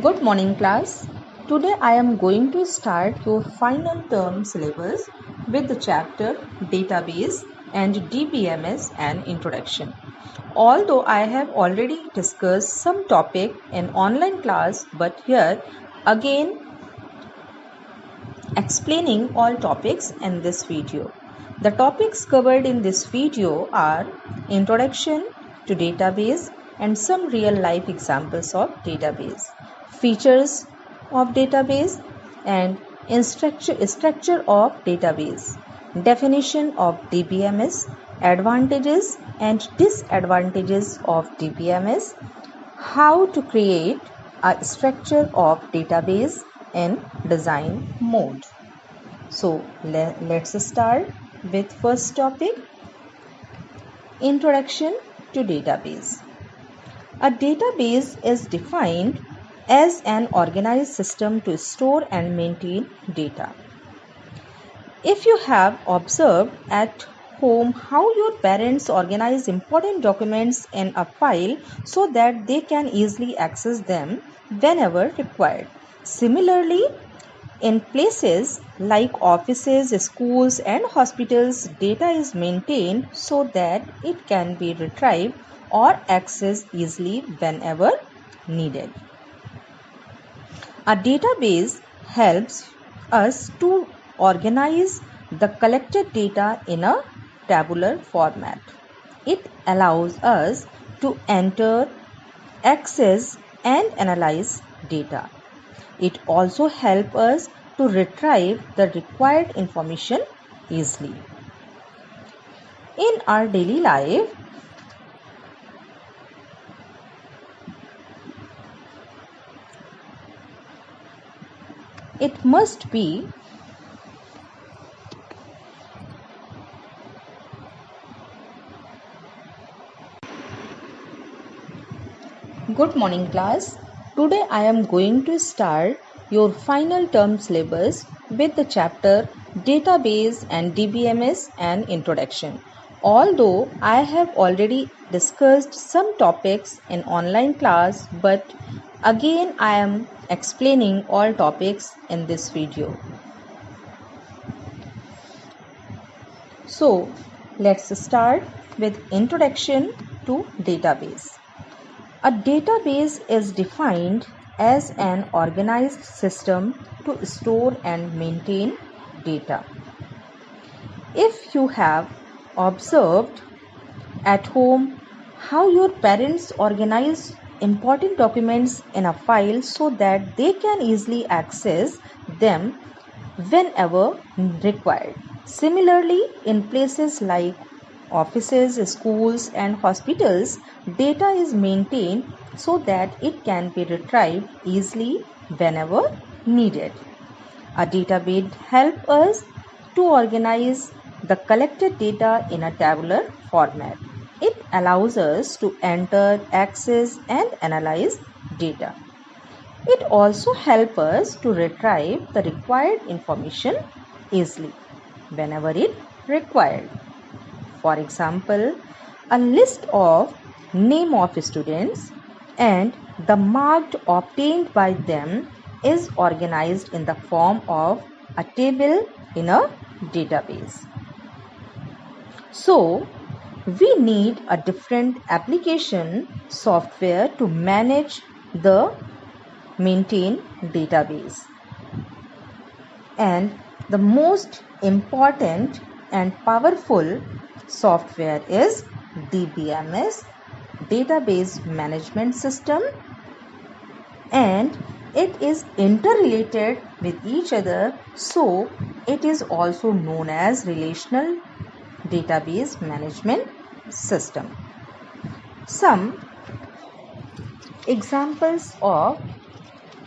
Good morning, class. Today I am going to start your final term syllabus with the chapter Database and DBMS and Introduction. Although I have already discussed some topic in online class, but here again explaining all topics in this video. The topics covered in this video are Introduction to Database and some real life examples of database, features of database and structure of database, definition of DBMS, advantages and disadvantages of DBMS, how to create a structure of database in design mode. So let's start with first topic, Introduction to Database. A database is defined as an organized system to store and maintain data. If you have observed at home how your parents organize important documents in a file so that they can easily access them whenever required. Similarly, in places like offices, schools, and hospitals, data is maintained so that it can be retrieved or accessed easily whenever needed. A database helps us to organize the collected data in a tabular format. It allows us to enter, access, and analyze data. It also helps us to retrieve the required information easily. In our daily life, it must be Good morning, class. Today I am going to start your final term syllabus with the chapter Database and DBMS and Introduction. Although I have already discussed some topics in online class, but again I am explaining all topics in this video. So let's start with Introduction to Database. A database is defined as an organized system to store and maintain data. If you have observed at home how your parents organize important documents in a file so that they can easily access them whenever required. Similarly, in places like offices, schools, and hospitals, data is maintained so that it can be retrieved easily whenever needed. A database helps us to organize the collected data in a tabular format. It allows us to enter, access, and analyze data. It also helps us to retrieve the required information easily whenever it required. For example, a list of name of students and the mark obtained by them is organized in the form of a table in a database. So, we need a different application software to manage the maintain database. And the most important and powerful software is DBMS, Database Management System, and it is interrelated with each other, so it is also known as Relational Database Management System. Some examples of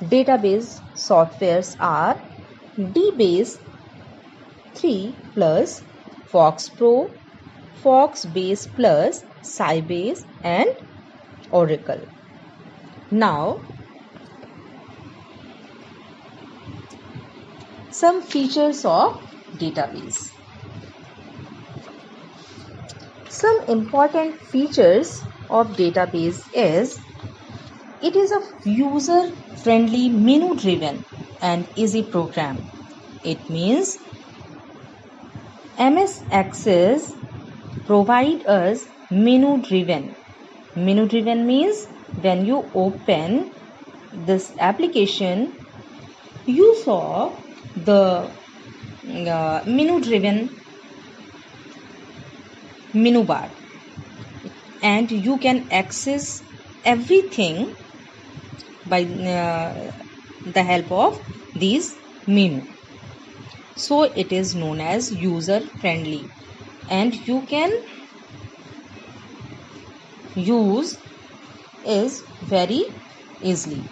database softwares are DBase 3 Plus, FoxPro, Foxbase Plus, Sybase, and Oracle. Now, some features of database. Some important features of database is It is a user-friendly, menu-driven and easy program. It means MS Access provide us menu-driven. Menu-driven means when you open this application, you saw the menu-driven menu bar, and you can access everything by the help of these menu. So it is known as user friendly, and you can use is very easily,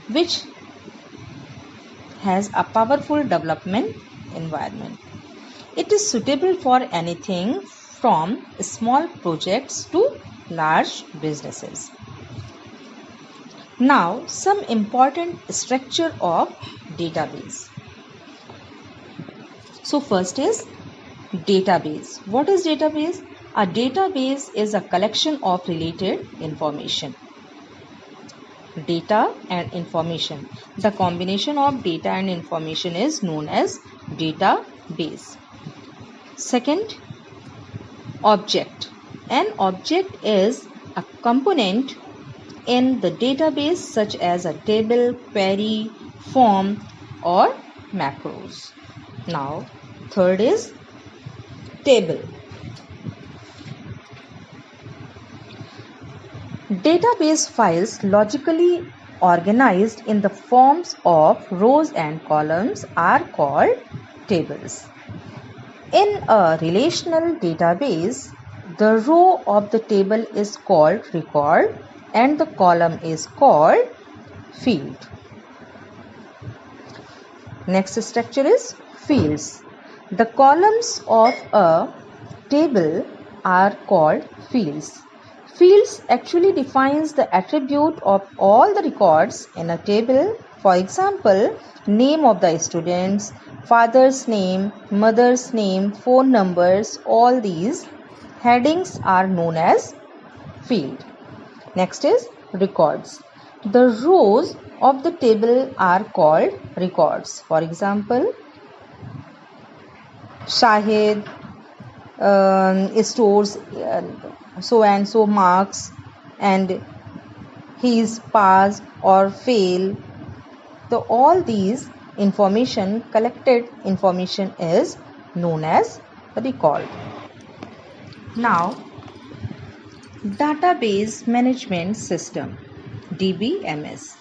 which has a powerful development environment. It is suitable for anything from small projects to large businesses. Now, some important structure of database. So first is database. What is database? A database is a collection of related information. Data and information. The combination of data and information is known as database. Second, object. An object is a component in the database such as a table, query, form or macros. Now, third is table. Database files logically organized in the forms of rows and columns are called tables. In a relational database, the row of the table is called record and the column is called field. Next structure is fields. The columns of a table are called fields. Fields actually defines the attribute of all the records in a table. For example, name of the students, father's name, mother's name, phone numbers, all these headings are known as field. Next is records. The rows of the table are called records. For example, Shahid stores so and so marks and his pass or fail. So all these information, collected information is known as record. Now, database management system, DBMS.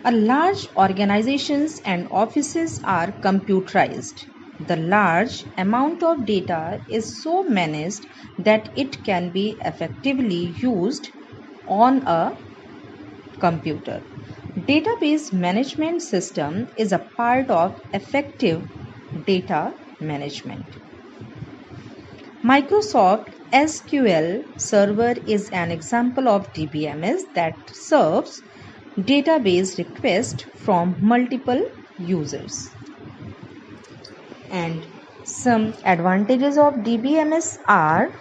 A large organizations and offices are computerized. The large amount of data is so managed that it can be effectively used on a computer. Database management system is a part of effective data management. Microsoft SQL Server is an example of DBMS that serves database requests from multiple users. And some advantages of DBMS are: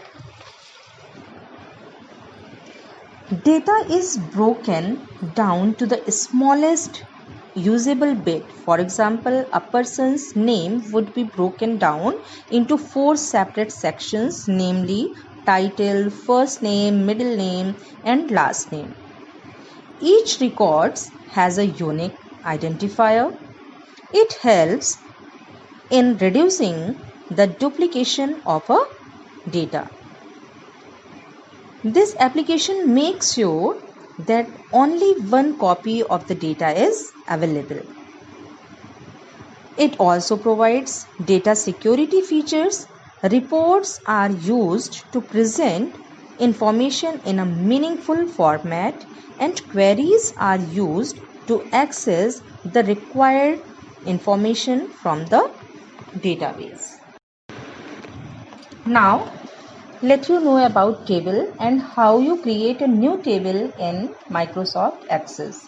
data is broken down to the smallest usable bit. For example, a person's name would be broken down into 4 separate sections, namely title, first name, middle name and last name. Each record has a unique identifier. It helps in reducing the duplication of a data. This application makes sure that only one copy of the data is available. It also provides data security features. Reports are used to present information in a meaningful format, and queries are used to access the required information from the database. Now, let you know about table and how you create a new table in Microsoft Access.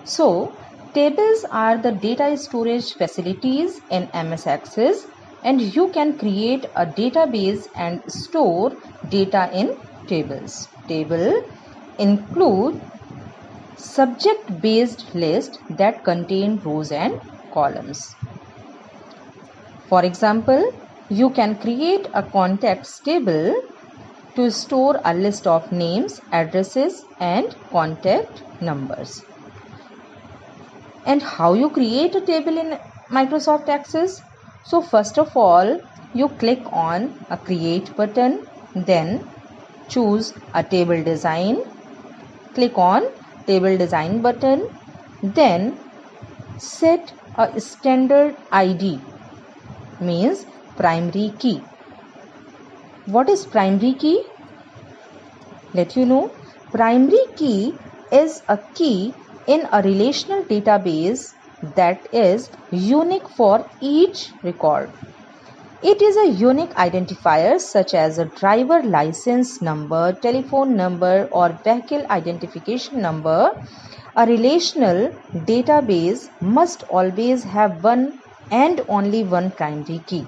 So, tables are the data storage facilities in MS Access, and you can create a database and store data in tables. Table include subject based list that contain rows and columns. For example, you can create a contacts table to store a list of names, addresses and contact numbers. And how you create a table in Microsoft Access? So first of all, you click on a create button, then choose a table design. Click on table design button, then set a standard ID, means primary key. What is primary key? Let you know. Primary key is a key in a relational database that is unique for each record. It is a unique identifier such as a driver license number, telephone number or vehicle identification number. A relational database must always have one and only one primary key.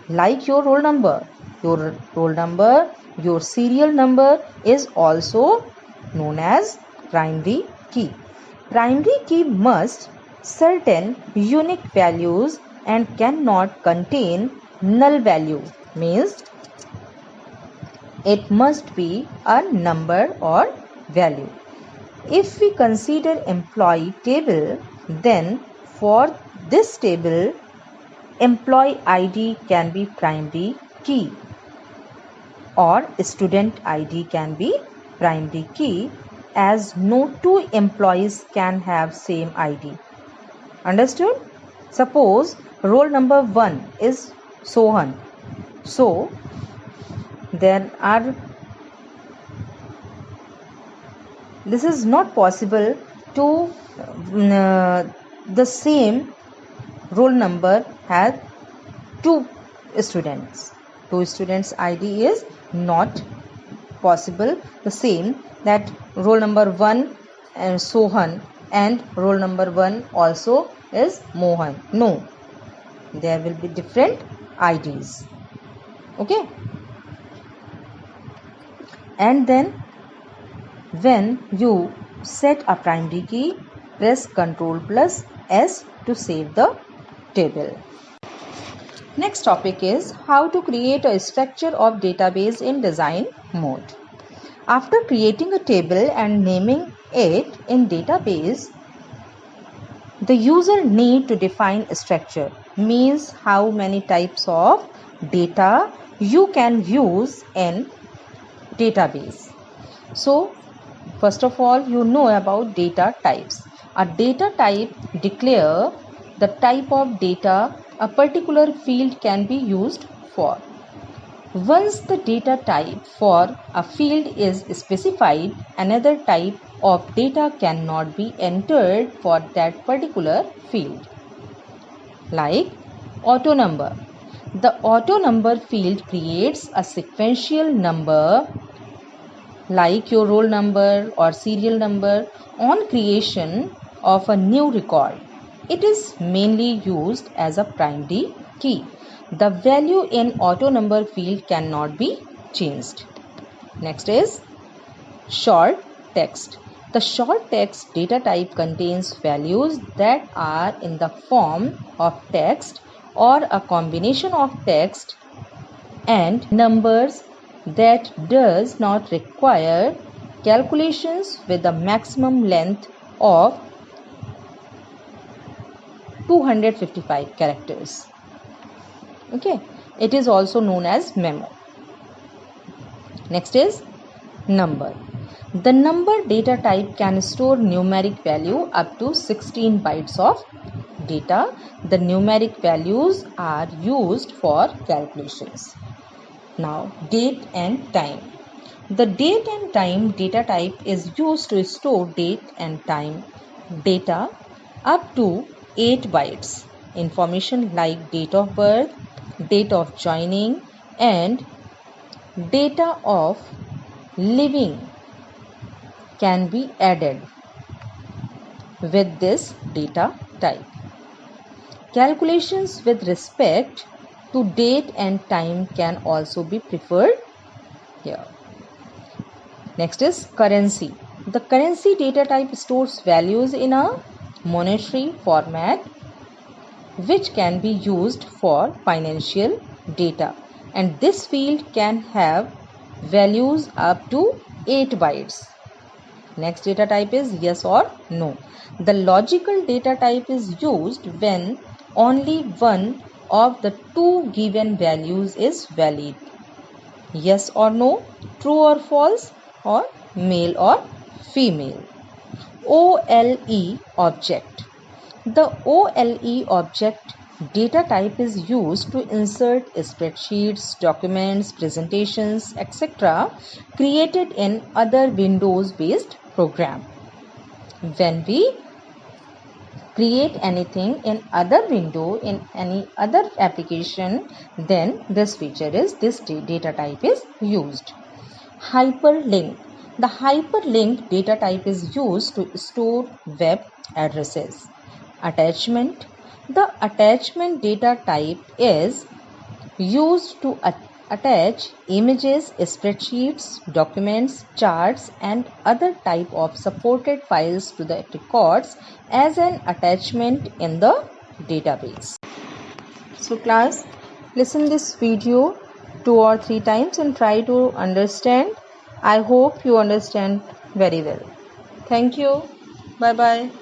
Like your roll number. Your roll number, your serial number is also known as primary key. Primary key must certain unique values and cannot contain null value, means it must be a number or value. If we consider employee table, then for this table employee ID can be primary key or student ID can be primary key, as no two employees can have same ID. Understood? Suppose roll number 1 is Sohan. So this is not possible to the same roll number has two students. Two students ID is not possible the same, that roll number 1 and Sohan and roll number 1 also is Mohan. No, there will be different IDs. Okay. And then when you set a primary key, press Ctrl+S to save the table. Next topic is how to create a structure of database in design mode. After creating a table and naming it in database, the user need to define a structure, means how many types of data you can use in database. So first of all, you know about data types. A data type declare the type of data a particular field can be used for. Once the data type for a field is specified, another type of data cannot be entered for that particular field. Like auto number. The auto number field creates a sequential number like your roll number or serial number on creation of a new record. It is mainly used as a primary key. The value in auto number field cannot be changed. Next is short text. The short text data type contains values that are in the form of text or a combination of text and numbers that does not require calculations with a maximum length of 255 characters. Okay, it is also known as memo. Next is number. The number data type can store numeric value up to 16 bytes of data. The numeric values are used for calculations. Now, date and time. The date and time data type is used to store date and time data up to 8 bytes. Information like date of birth, date of joining and data of living can be added with this data type. Calculations with respect to date and time can also be preferred here. Next is currency. The currency data type stores values in a monetary format which can be used for financial data, and this field can have values up to 8 bytes. Next data type is yes or no. The logical data type is used when only one of the two given values is valid. Yes or no, true or false, or male or female. OLE object. The OLE object data type is used to insert spreadsheets, documents, presentations, etc. created in other Windows-based program. When we create anything in other window, in any other application, then this data type is used. Hyperlink. The hyperlink data type is used to store web addresses. Attachment. The attachment data type is used to attach images, spreadsheets, documents, charts, and other type of supported files to the records as an attachment in the database. So class, listen this video 2 or 3 times and try to understand. I hope you understand very well. Thank you. Bye bye.